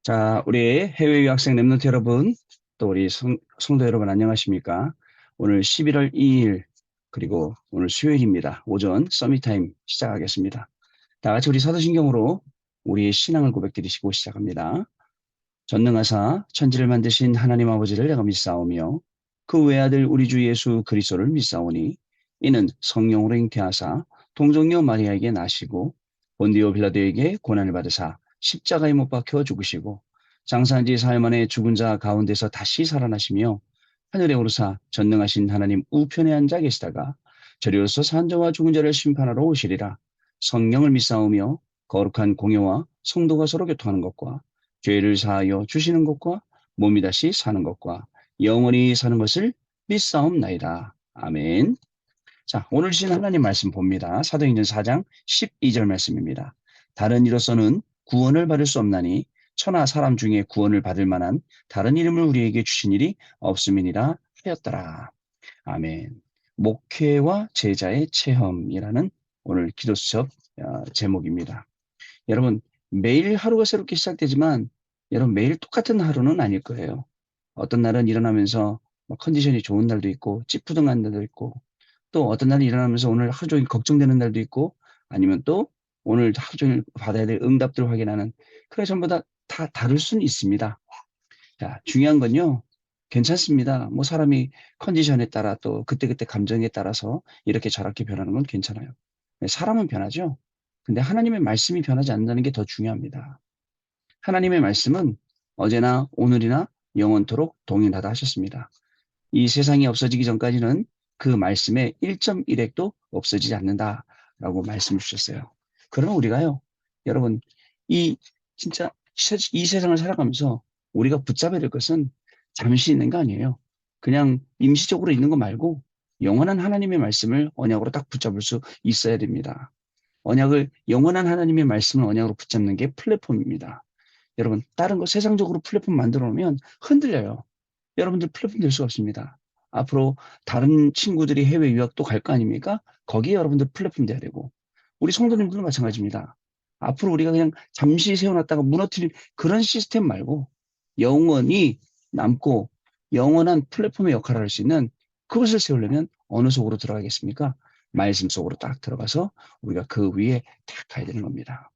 자, 우리 해외 유학생 랩런트 여러분, 또 우리 성도 여러분 안녕하십니까? 오늘 11월 2일, 그리고 오늘 수요일입니다. 오전 서밋타임 시작하겠습니다. 다 같이 우리 사도신경으로 우리의 신앙을 고백드리시고 시작합니다. 전능하사 천지를 만드신 하나님 아버지를 내가 믿사오며 그 외아들 우리 주 예수 그리스도를 믿사오니 이는 성령으로 잉태하사 동정녀 마리아에게 나시고 본디오 빌라도에게 고난을 받으사 십자가에 못 박혀 죽으시고 장사한 지 사흘 만에 죽은 자 가운데서 다시 살아나시며 하늘에 오르사 전능하신 하나님 우편에 앉아 계시다가 저리로서 산자와 죽은 자를 심판하러 오시리라. 성령을 믿사오며 거룩한 공예와 성도가 서로 교통하는 것과 죄를 사하여 주시는 것과 몸이 다시 사는 것과 영원히 사는 것을 믿사옵나이다. 아멘. 자, 오늘 주신 하나님 말씀 봅니다. 사도행전 4장 12절 말씀입니다. 다른 이로서는 구원을 받을 수 없나니 천하 사람 중에 구원을 받을 만한 다른 이름을 우리에게 주신 일이 없음이니라 하였더라. 아멘. 목회와 제자의 체험이라는 오늘 기도 수첩 제목입니다. 여러분, 매일 하루가 새롭게 시작되지만 여러분 매일 똑같은 하루는 아닐 거예요. 어떤 날은 일어나면서 컨디션이 좋은 날도 있고 찌푸둥한 날도 있고, 또 어떤 날은 일어나면서 오늘 하루 종일 걱정되는 날도 있고, 아니면 또 오늘 하루 종일 받아야 될 응답들을 확인하는, 그래 전부 다 다를 수는 있습니다. 자, 중요한 건요, 괜찮습니다. 뭐 사람이 컨디션에 따라 또 그때그때 감정에 따라서 이렇게 저렇게 변하는 건 괜찮아요. 사람은 변하죠. 근데 하나님의 말씀이 변하지 않는다는 게 더 중요합니다. 하나님의 말씀은 어제나 오늘이나 영원토록 동일하다 하셨습니다. 이 세상이 없어지기 전까지는 그 말씀의 1.1핵도 없어지지 않는다라고 말씀 주셨어요. 그러면 우리가요, 여러분, 이 진짜 이 세상을 살아가면서 우리가 붙잡아야 될 것은 잠시 있는 거 아니에요. 그냥 임시적으로 있는 거 말고 영원한 하나님의 말씀을 언약으로 딱 붙잡을 수 있어야 됩니다. 영원한 하나님의 말씀을 언약으로 붙잡는 게 플랫폼입니다. 여러분, 다른 거 세상적으로 플랫폼 만들어 놓으면 흔들려요. 여러분들 플랫폼 될 수가 없습니다. 앞으로 다른 친구들이 해외 유학도 갈 거 아닙니까? 거기에 여러분들 플랫폼 돼야 되고, 우리 성도님들도 마찬가지입니다. 앞으로 우리가 그냥 잠시 세워놨다가 무너뜨린 그런 시스템 말고 영원히 남고 영원한 플랫폼의 역할을 할 수 있는 그것을 세우려면 어느 속으로 들어가겠습니까? 말씀 속으로 딱 들어가서 우리가 그 위에 딱 가야 되는 겁니다.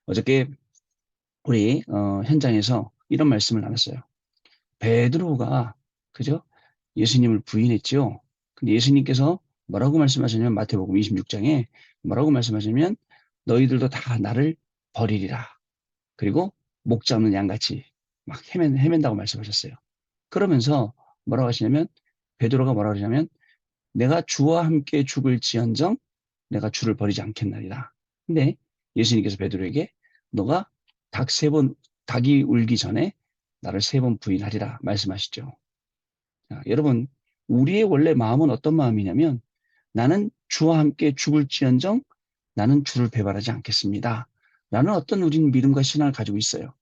어저께 우리 현장에서 이런 말씀을 나눴어요. 베드로가, 그죠? 예수님을 부인했죠. 근데 예수님께서 뭐라고 말씀하셨냐면, 마태복음 26장에 뭐라고 말씀하시냐면, 너희들도 다 나를 버리리라. 그리고 목 잡는 양같이 막 헤맨다고 말씀하셨어요. 그러면서 뭐라고 하시냐면, 베드로가 뭐라고 하냐면, 내가 주와 함께 죽을지언정 내가 주를 버리지 않겠나이다. 근데 예수님께서 베드로에게 너가 닭이 울기 전에 나를 3번 부인하리라 말씀하시죠. 자, 여러분, 우리의 원래 마음은 어떤 마음이냐면, 나는 주와 함께 죽을지언정 나는 주를 배반하지 않겠습니다. 라는 어떤 우리는 믿음과 신앙을 가지고 있어요.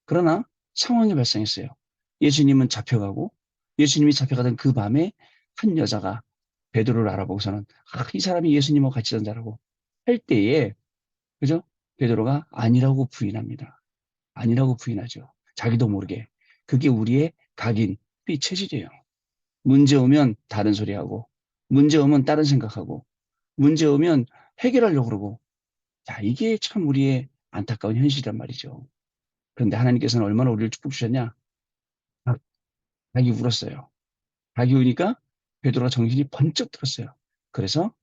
그러나 상황이 발생했어요. 예수님은 잡혀가고, 예수님이 잡혀가던 그 밤에 한 여자가 베드로를 알아보고서는, 이 사람이 예수님하고 같이 전자라고 할 때에, 그죠? 베드로가 아니라고 부인합니다. 아니라고 부인하죠. 자기도 모르게. 그게 우리의 각인, 이 체질이에요. 문제 오면 다른 소리하고, 문제 오면 다른 생각하고, 문제 오면 해결하려고 그러고, 자, 이게 참 우리의 안타까운 현실이란 말이죠. 그런데 하나님께서는 얼마나 우리를 축복 주셨냐? 닭- 닭이 울었어요. 닭이 우니까 베드로가 정신이 번쩍 들었어요. 그래서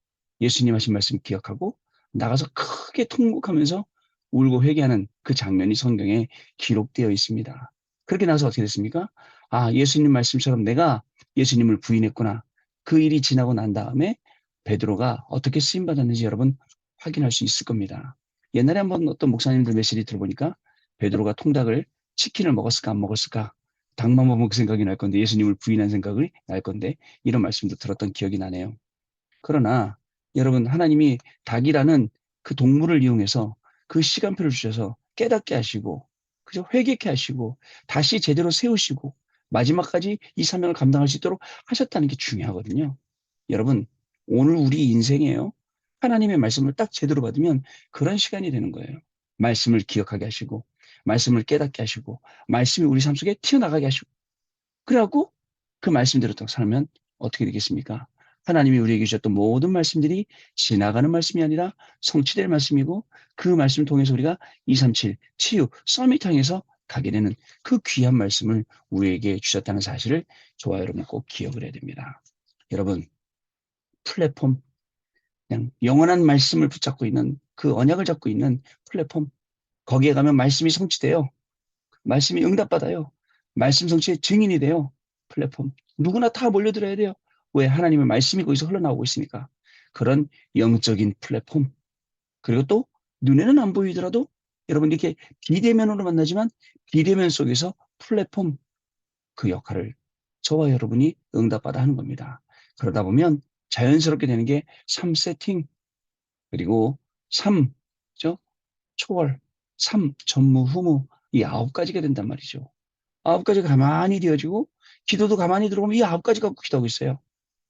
예수님 하신 말씀 기억하고 나가서 크게 통곡하면서 울고 회개하는 그 장면이 성경에 기록되어 있습니다. 그렇게 나서 어떻게 됐습니까? 아, 예수님 말씀처럼 내가 예수님을 부인했구나. 그 일이 지나고 난 다음에 베드로가 어떻게 쓰임 받았는지 여러분 확인할 수 있을 겁니다. 옛날에 한번 어떤 목사님들 메시지 들어보니까 베드로가 통닭을 치킨을 먹었을까 안 먹었을까, 닭만 먹은 생각이 날 건데 예수님을 부인한 생각이 날 건데, 이런 말씀도 들었던 기억이 나네요. 그러나 여러분, 하나님이 닭이라는 그 동물을 이용해서 그 시간표를 주셔서 깨닫게 하시고, 그죠? 회개케 하시고 다시 제대로 세우시고 마지막까지 이 사명을 감당할 수 있도록 하셨다는 게 중요하거든요. 여러분, 오늘 우리 인생에요, 하나님의 말씀을 딱 제대로 받으면 그런 시간이 되는 거예요. 말씀을 기억하게 하시고 말씀을 깨닫게 하시고 말씀이 우리 삶 속에 튀어나가게 하시고 그래갖고 그 말씀대로 딱 살면 어떻게 되겠습니까? 하나님이 우리에게 주셨던 모든 말씀들이 지나가는 말씀이 아니라 성취될 말씀이고 그 말씀을 통해서 우리가 237 치유 서밋 향해서 가게 되는 그 귀한 말씀을 우리에게 주셨다는 사실을 저와 여러분 꼭 기억을 해야 됩니다. 여러분 플랫폼 그냥 영원한 말씀을 붙잡고 있는 그 언약을 잡고 있는 플랫폼 거기에 가면 말씀이 성취돼요. 말씀이 응답받아요. 말씀 성취의 증인이 돼요. 플랫폼. 누구나 다 몰려들어야 돼요. 왜? 하나님의 말씀이 거기서 흘러나오고 있으니까. 그런 영적인 플랫폼. 그리고 또 눈에는 안 보이더라도 여러분 이렇게 비대면으로 만나지만 비대면 속에서 플랫폼 그 역할을 저와 여러분이 응답받아 하는 겁니다. 그러다 보면 자연스럽게 되는 게 3세팅 그리고 3, 그죠? 초월, 3, 전무후무 이 9가지가 된단 말이죠. 9가지가 가만히 되어지고 기도도 가만히 들어오면 이 9가지 갖고 기도하고 있어요.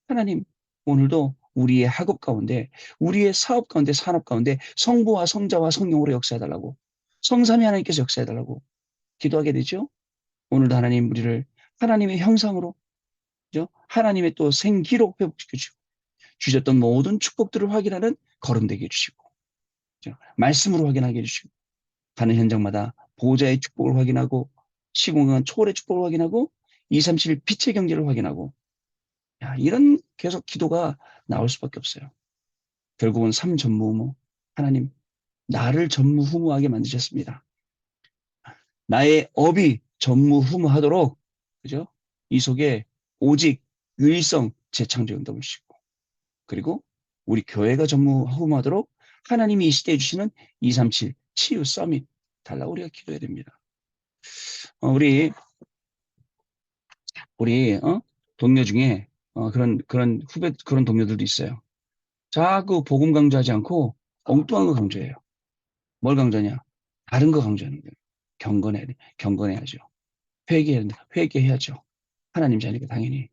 하나님 오늘도 우리의 학업 가운데 우리의 사업 가운데 산업 가운데 성부와 성자와 성령으로 역사해달라고 성삼위 하나님께서 역사해달라고 기도하게 되죠. 오늘도 하나님 우리를 하나님의 형상으로 그죠? 하나님의 또 생기로 회복시켜 주시고 주셨던 모든 축복들을 확인하는 걸음 되게 해주시고 그죠? 말씀으로 확인하게 해주시고 가는 현장마다 보호자의 축복을 확인하고 시공간 초월의 축복을 확인하고 237 빛의 경제를 확인하고 야, 이런 계속 기도가 나올 수밖에 없어요. 결국은 삼전무후무 하나님 나를 전무후무하게 만드셨습니다. 나의 업이 전무후무하도록 그죠? 이 속에 오직 유일성 재창조 응답을 주시고 그리고 우리 교회가 전무후무하도록 하나님이 이 시대에 주시는 237 치유 서밋 달라고 우리가 기도해야 됩니다. 우리 동료 중에 그런 후배 그런 동료들도 있어요. 자꾸 복음 강조하지 않고 엉뚱한 거 강조해요. 뭘 강조하냐? 다른 거 강조하는 거예요. 경건해야 돼. 경건해야죠. 회개해야 돼. 회개해야죠. 하나님 자니까 당연히.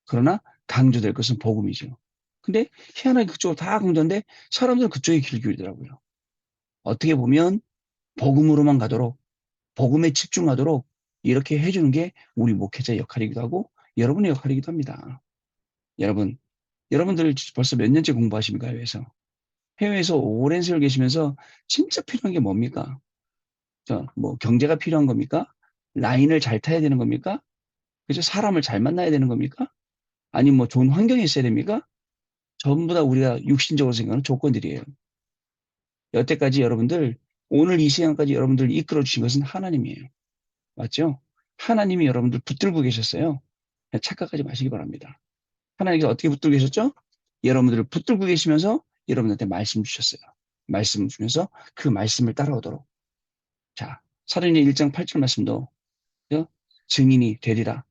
그러나 강조될 것은 복음이죠. 근데 희한하게 그쪽으로 다 강조하는데 사람들은 그쪽에 길 기울이더라고요. 어떻게 보면 복음으로만 가도록 복음에 집중하도록 이렇게 해주는 게 우리 목회자의 역할이기도 하고 여러분의 역할이기도 합니다. 여러분들 벌써 몇 년째 공부하십니까, 해외에서? 해외에서 오랜 세월 계시면서 진짜 필요한 게 뭡니까? 뭐 경제가 필요한 겁니까? 라인을 잘 타야 되는 겁니까? 그죠? 사람을 잘 만나야 되는 겁니까? 아니면 뭐 좋은 환경이 있어야 됩니까? 전부 다 우리가 육신적으로 생각하는 조건들이에요. 여태까지 여러분들, 오늘 이 시간까지 여러분들 이끌어 주신 것은 하나님이에요. 맞죠? 하나님이 여러분들 붙들고 계셨어요. 착각하지 마시기 바랍니다. 하나님께서 어떻게 붙들고 계셨죠? 여러분들을 붙들고 계시면서 여러분한테 말씀 주셨어요. 말씀 주면서 그 말씀을 따라오도록. 자, 사도행전 1장 8절 말씀도 그죠? 증인이 되리라.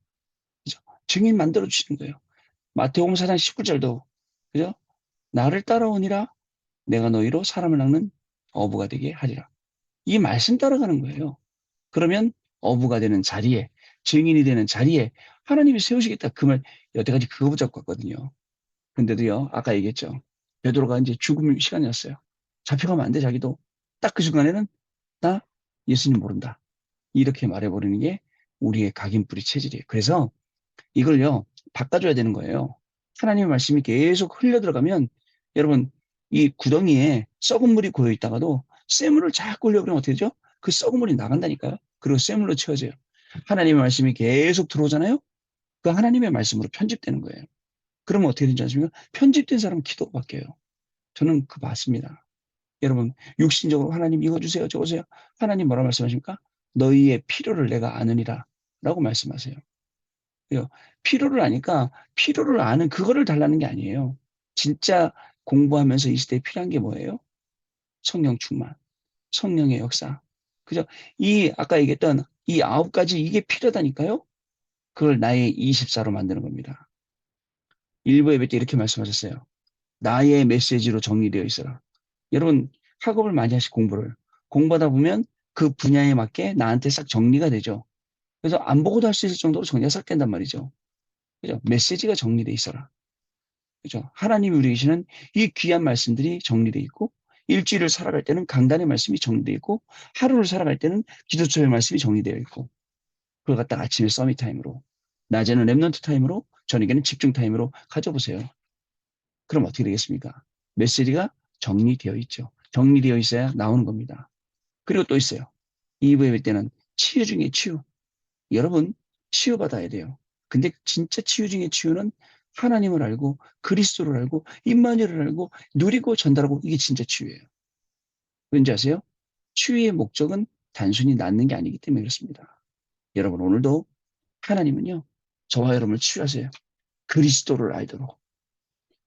그죠? 증인 만들어 주시는 거예요. 마태복음 4장 19절도 그죠? 나를 따라오니라 내가 너희로 사람을 낚는 어부가 되게 하리라. 이 말씀 따라가는 거예요. 그러면 어부가 되는 자리에 증인이 되는 자리에 하나님이 세우시겠다. 그 말 여태까지 그거 붙잡고 왔거든요. 근데도요, 아까 얘기했죠. 베드로가 이제 죽음 시간이었어요. 잡혀가면 안 돼, 자기도. 딱 그 순간에는 나 예수님 모른다. 이렇게 말해버리는 게 우리의 각인뿌리 체질이에요. 그래서 이걸요, 바꿔줘야 되는 거예요. 하나님의 말씀이 계속 흘려 들어가면 여러분, 이 구덩이에 썩은 물이 고여 있다가도 쇠물을 자꾸 흘려 그러면 어떻게 되죠? 그 썩은 물이 나간다니까요. 그리고 쇠물로 채워져요. 하나님의 말씀이 계속 들어오잖아요. 그 하나님의 말씀으로 편집되는 거예요. 그러면 어떻게 되지 않습니까? 편집된 사람은 기도가 바뀌어요. 저는 그 맞습니다. 여러분, 육신적으로 하나님 이거 주세요, 저거 주세요. 하나님 뭐라 말씀하십니까? 너희의 필요를 내가 아느니라. 라고 말씀하세요. 필요를 아니까 필요를 아는 그거를 달라는 게 아니에요. 진짜 공부하면서 이 시대에 필요한 게 뭐예요? 성령 충만, 성령의 역사. 그죠? 아까 얘기했던 이 9가지 이게 필요하다니까요? 그걸 나의 24로 만드는 겁니다. 일부 예배 때 이렇게 말씀하셨어요. 나의 메시지로 정리되어 있어라. 여러분, 학업을 많이 하시 공부를. 공부하다 보면 그 분야에 맞게 나한테 싹 정리가 되죠. 그래서 안 보고도 할 수 있을 정도로 정리가 싹 된단 말이죠. 그죠? 메시지가 정리돼 있어라. 그죠? 하나님이 우리 계시는 이 귀한 말씀들이 정리돼 있고 일주일을 살아갈 때는 강단의 말씀이 정리되어 있고 하루를 살아갈 때는 기도처의 말씀이 정리되어 있고 그걸 갖다가 아침에 서밋 타임으로 낮에는 랩넌트 타임으로 저녁에는 집중 타임으로 가져보세요. 그럼 어떻게 되겠습니까? 메시지가 정리되어 있죠. 정리되어 있어야 나오는 겁니다. 그리고 또 있어요. 2부 예배 때는 치유 중에 치유. 여러분 치유받아야 돼요. 근데 진짜 치유 중에 치유는 하나님을 알고 그리스도를 알고 임마누엘을 알고 누리고 전달하고 이게 진짜 치유예요. 왠지 아세요? 치유의 목적은 단순히 낫는 게 아니기 때문에 그렇습니다. 여러분 오늘도 하나님은요. 저와 여러분을 치유하세요. 그리스도를 알도록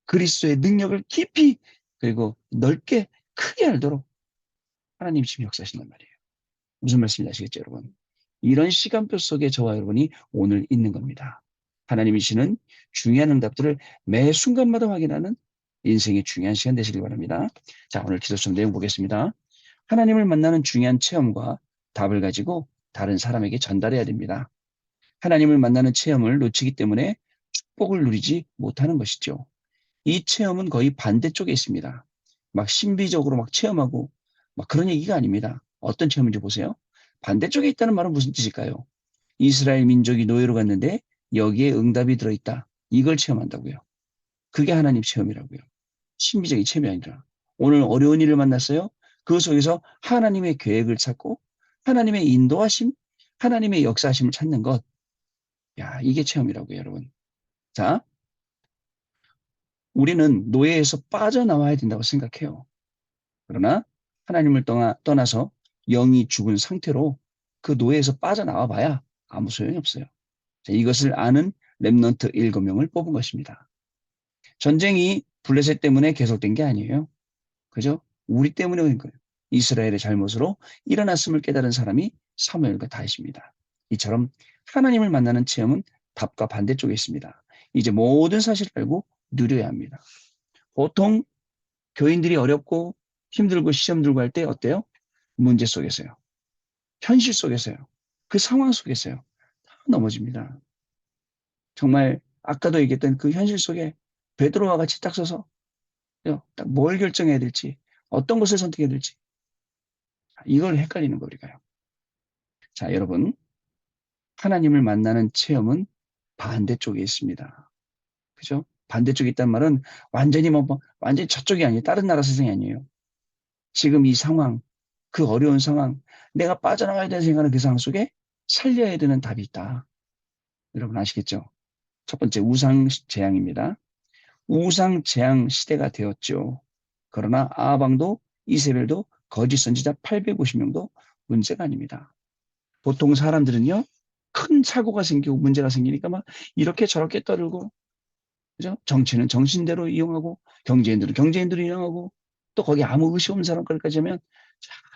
그리스도의 능력을 깊이 그리고 넓게 크게 알도록 하나님 지금 역사하신단 말이에요. 무슨 말씀인지 아시겠죠 여러분? 이런 시간표 속에 저와 여러분이 오늘 있는 겁니다. 하나님이 주시는 중요한 응답들을 매 순간마다 확인하는 인생의 중요한 시간 되시길 바랍니다. 자, 오늘 기도성 내용 보겠습니다. 하나님을 만나는 중요한 체험과 답을 가지고 다른 사람에게 전달해야 됩니다. 하나님을 만나는 체험을 놓치기 때문에 축복을 누리지 못하는 것이죠. 이 체험은 거의 반대쪽에 있습니다. 막 신비적으로 막 체험하고 막 그런 얘기가 아닙니다. 어떤 체험인지 보세요. 반대쪽에 있다는 말은 무슨 뜻일까요? 이스라엘 민족이 노예로 갔는데 여기에 응답이 들어있다. 이걸 체험한다고요. 그게 하나님 체험이라고요. 신비적인 체험이 아니라 오늘 어려운 일을 만났어요. 그 속에서 하나님의 계획을 찾고 하나님의 인도하심, 하나님의 역사하심을 찾는 것. 야, 이게 체험이라고요, 여러분. 자, 우리는 노예에서 빠져나와야 된다고 생각해요. 그러나 하나님을 떠나서 영이 죽은 상태로 그 노예에서 빠져나와 봐야 아무 소용이 없어요. 자, 이것을 아는 렘넌트 7명을 뽑은 것입니다. 전쟁이 블레셋 때문에 계속된 게 아니에요. 그죠? 우리 때문에 그런 거예요. 이스라엘의 잘못으로 일어났음을 깨달은 사람이 사무엘과 다윗입니다. 이처럼 하나님을 만나는 체험은 답과 반대쪽에 있습니다. 이제 모든 사실을 알고 누려야 합니다. 보통 교인들이 어렵고 힘들고 시험 들고 할 때 어때요? 문제 속에서요. 현실 속에서요. 그 상황 속에서요. 다 넘어집니다. 정말 아까도 얘기했던 그 현실 속에 베드로와 같이 딱 서서 딱 뭘 결정해야 될지 어떤 것을 선택해야 될지 이걸 헷갈리는 거 우리가요. 자, 여러분 하나님을 만나는 체험은 반대쪽에 있습니다. 그죠? 반대쪽에 있단 말은 완전히 완전히 저쪽이 아니에요. 다른 나라 세상이 아니에요. 지금 이 상황, 그 어려운 상황, 내가 빠져나가야 되는 생각하는 그 상황 속에 살려야 되는 답이 있다. 여러분 아시겠죠? 첫 번째 우상 재앙입니다. 우상 재앙 시대가 되었죠. 그러나 아방도 이세벨도 거짓 선지자 850명도 문제가 아닙니다. 보통 사람들은요, 큰 사고가 생기고 문제가 생기니까 막 이렇게 저렇게 떠들고, 그죠? 정치는 정신대로 이용하고, 경제인들은 경제인대로 이용하고, 또 거기 아무 의식 없는 사람까지 하면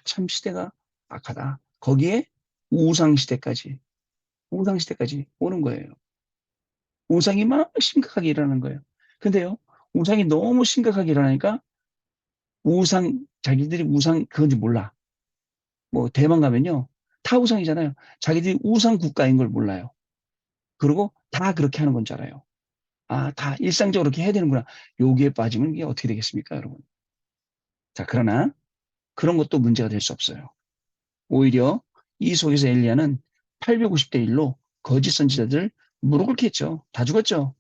참 시대가 악하다. 거기에 우상시대까지, 우상시대까지 오는 거예요. 우상이 막 심각하게 일어나는 거예요. 근데요, 우상이 너무 심각하게 일어나니까 자기들이 우상 그건지 몰라. 뭐 대만 가면요. 다 우상이잖아요. 자기들이 우상 국가인 걸 몰라요. 그리고 다 그렇게 하는 건 줄 알아요. 아, 다 일상적으로 그렇게 해야 되는구나. 여기에 빠지면 이게 어떻게 되겠습니까, 여러분? 자, 그러나 그런 것도 문제가 될 수 없어요. 오히려 이 속에서 엘리야는 850대 1로 거짓 선지자들 무릎을 꿇겠죠. 다 죽었죠.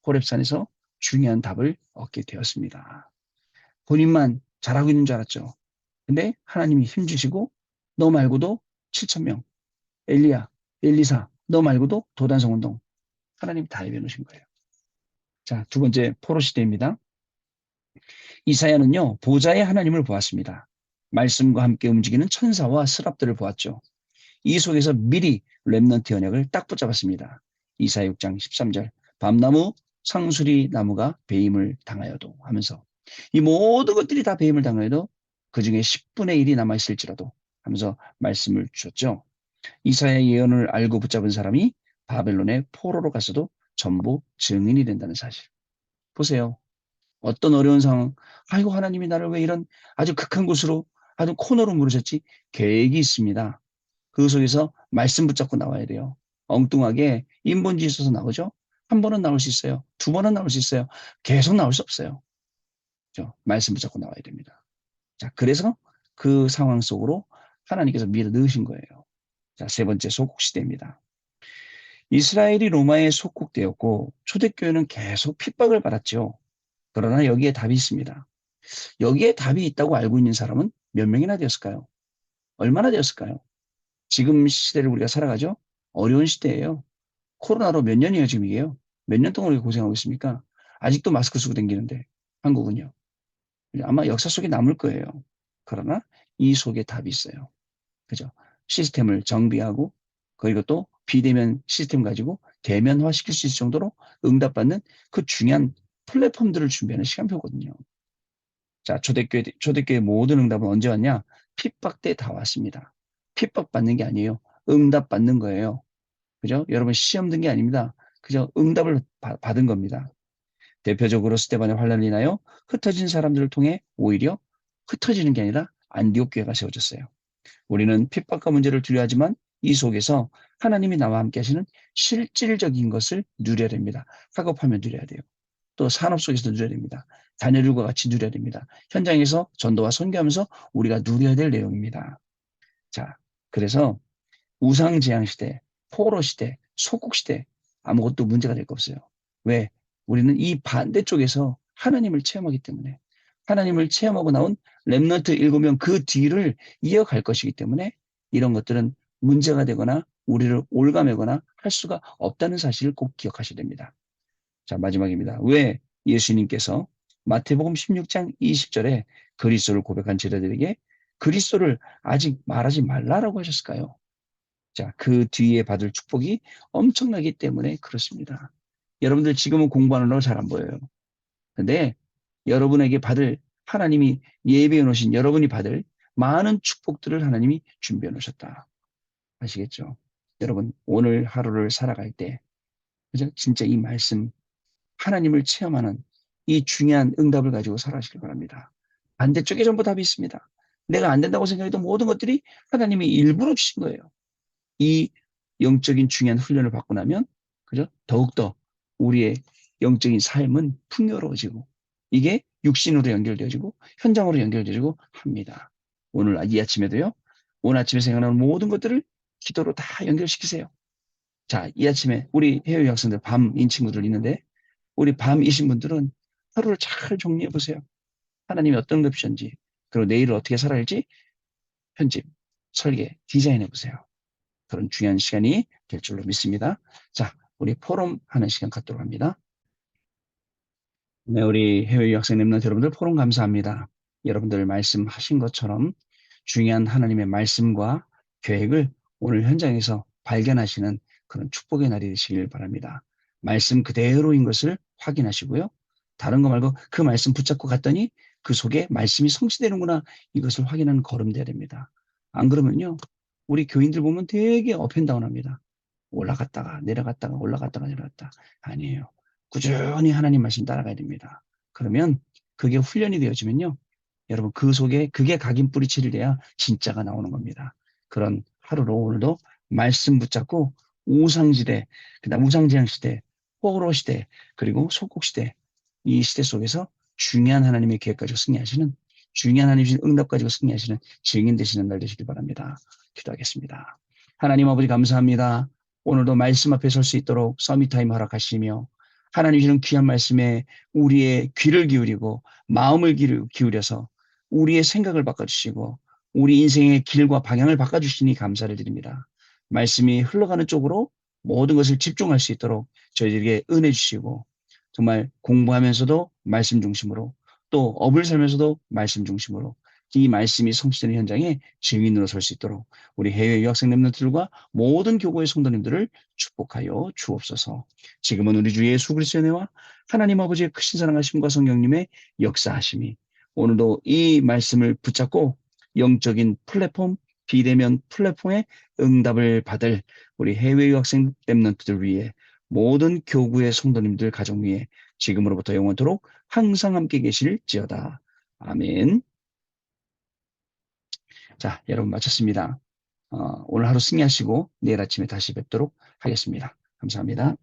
호렙산에서 중요한 답을 얻게 되었습니다. 본인만 잘하고 있는 줄 알았죠. 근데 하나님이 힘주시고 너 말고도 7천 명 엘리야, 엘리사 너 말고도 도단성 운동 하나님이 다 해변 오신 거예요. 자, 두 번째 포로 시대입니다. 이사야는요 보좌의 하나님을 보았습니다. 말씀과 함께 움직이는 천사와 스랍들을 보았죠. 이 속에서 미리 렘넌트 언약을 딱 붙잡았습니다. 이사야 6장 13절 밤나무 상수리 나무가 배임을 당하여도 하면서 이 모든 것들이 다 배임을 당하여도 그중에 10분의 1이 남아있을지라도 하면서 말씀을 주셨죠. 이사야의 예언을 알고 붙잡은 사람이 바벨론의 포로로 갔어도 전부 증인이 된다는 사실. 보세요. 어떤 어려운 상황, 아이고 하나님이 나를 왜 이런 아주 극한 곳으로 아주 코너로 물으셨지? 계획이 있습니다. 그 속에서 말씀 붙잡고 나와야 돼요. 엉뚱하게 인본주의 있어서 나오죠? 한 번은 나올 수 있어요. 두 번은 나올 수 있어요. 계속 나올 수 없어요. 그렇죠? 말씀 붙잡고 나와야 됩니다. 자, 그래서 그 상황 속으로 하나님께서 밀어 넣으신 거예요. 자, 세 번째 소국 시대입니다. 이스라엘이 로마에 속국되었고 초대교회는 계속 핍박을 받았죠. 그러나 여기에 답이 있습니다. 여기에 답이 있다고 알고 있는 사람은 몇 명이나 되었을까요? 얼마나 되었을까요? 지금 시대를 우리가 살아가죠? 어려운 시대예요. 코로나로 몇 년이에요, 지금 이게요? 몇 년 동안 우리가 고생하고 있습니까? 아직도 마스크 쓰고 다니는데 한국은요. 아마 역사 속에 남을 거예요. 그러나 이 속에 답이 있어요. 그죠? 시스템을 정비하고 그리고 또 비대면 시스템 가지고 대면화 시킬 수 있을 정도로 응답받는 그 중요한 플랫폼들을 준비하는 시간표거든요. 자, 초대교회 모든 응답은 언제 왔냐? 핍박 때 다 왔습니다. 핍박받는 게 아니에요. 응답받는 거예요. 그죠? 여러분 시험 든 게 아닙니다. 그죠? 응답을 받은 겁니다. 대표적으로 스데반의 환란을 인하여 흩어진 사람들을 통해 오히려 흩어지는 게 아니라 안디옥 교회가 세워졌어요. 우리는 핍박과 문제를 두려워하지만 이 속에서 하나님이 나와 함께 하시는 실질적인 것을 누려야 됩니다. 학업하면 누려야 돼요. 또 산업 속에서 누려야 됩니다. 자녀들과 같이 누려야 됩니다. 현장에서 전도와 선교하면서 우리가 누려야 될 내용입니다. 자, 그래서 우상제양 시대, 포로 시대, 소국 시대 아무것도 문제가 될 거 없어요. 왜? 우리는 이 반대쪽에서 하나님을 체험하기 때문에 하나님을 체험하고 나온 렘넌트 7명 그 뒤를 이어갈 것이기 때문에 이런 것들은 문제가 되거나 우리를 올가매거나 할 수가 없다는 사실을 꼭 기억하셔야 됩니다. 자, 마지막입니다. 왜 예수님께서 마태복음 16장 20절에 그리스도를 고백한 제자들에게 그리스도를 아직 말하지 말라라고 하셨을까요? 자, 그 뒤에 받을 축복이 엄청나기 때문에 그렇습니다. 여러분들 지금은 공부하느라고 잘 안 보여요. 근데 여러분에게 받을 하나님이 예비해 놓으신 여러분이 받을 많은 축복들을 하나님이 준비해 놓으셨다. 아시겠죠? 여러분 오늘 하루를 살아갈 때 그죠? 진짜 이 말씀 하나님을 체험하는 이 중요한 응답을 가지고 살아가시길 바랍니다. 반대쪽에 전부 답이 있습니다. 내가 안 된다고 생각했던 모든 것들이 하나님이 일부러 주신 거예요. 이 영적인 중요한 훈련을 받고 나면 그죠? 더욱더 우리의 영적인 삶은 풍요로워지고 이게 육신으로 연결되어지고 현장으로 연결되어지고 합니다. 오늘 이 아침에도요. 오늘 아침에 생각나는 모든 것들을 기도로 다 연결시키세요. 자, 이 아침에 우리 해외 학생들 밤인 친구들 있는데 우리 밤이신 분들은 하루를 잘 정리해 보세요. 하나님이 어떤 것 주셨는지 그리고 내일을 어떻게 살아야 할지 편집, 설계, 디자인해 보세요. 그런 중요한 시간이 될 줄로 믿습니다. 자, 우리 포럼 하는 시간 갖도록 합니다. 네, 우리 해외 유학생 랩런트 여러분들 포럼 감사합니다. 여러분들 말씀하신 것처럼 중요한 하나님의 말씀과 계획을 오늘 현장에서 발견하시는 그런 축복의 날이 되시길 바랍니다. 말씀 그대로인 것을 확인하시고요. 다른 거 말고 그 말씀 붙잡고 갔더니 그 속에 말씀이 성취되는구나 이것을 확인하는 걸음 돼야 됩니다. 안 그러면요. 우리 교인들 보면 되게 업앤다운 합니다. 올라갔다가 내려갔다가 올라갔다가 내려갔다. 아니에요. 꾸준히 하나님 말씀 따라가야 됩니다. 그러면 그게 훈련이 되어지면요. 여러분 그 속에 그게 각인 뿌리치를 돼야 진짜가 나오는 겁니다. 그런 하루로 오늘도 말씀 붙잡고 우상시대, 그다음 우상제양 시대, 포로 시대, 그리고 속국 시대 이 시대 속에서 중요한 하나님의 계획 가지고 승리하시는 중요한 하나님의 응답 가지고 승리하시는 증인 되시는 날 되시길 바랍니다. 기도하겠습니다. 하나님 아버지 감사합니다. 오늘도 말씀 앞에 설 수 있도록 서밋타임 허락하시며 하나님 주는 귀한 말씀에 우리의 귀를 기울이고 마음을 기울여서 우리의 생각을 바꿔주시고 우리 인생의 길과 방향을 바꿔주시니 감사를 드립니다. 말씀이 흘러가는 쪽으로 모든 것을 집중할 수 있도록 저희들에게 은혜 주시고 정말 공부하면서도 말씀 중심으로 또 업을 살면서도 말씀 중심으로 이 말씀이 성취되는 현장에 증인으로 설 수 있도록 우리 해외 유학생 랩런트들과 모든 교구의 성도님들을 축복하여 주옵소서. 지금은 우리 주 예수 그리스도의 은혜와 하나님 아버지의 크신 사랑하심과 성령님의 역사하심이 오늘도 이 말씀을 붙잡고 영적인 플랫폼, 비대면 플랫폼의 응답을 받을 우리 해외 유학생 랩런트들 위해 모든 교구의 성도님들 가정 위에 지금으로부터 영원토록 항상 함께 계실지어다. 아멘. 자, 여러분 마쳤습니다. 오늘 하루 승리하시고 내일 아침에 다시 뵙도록 하겠습니다. 감사합니다.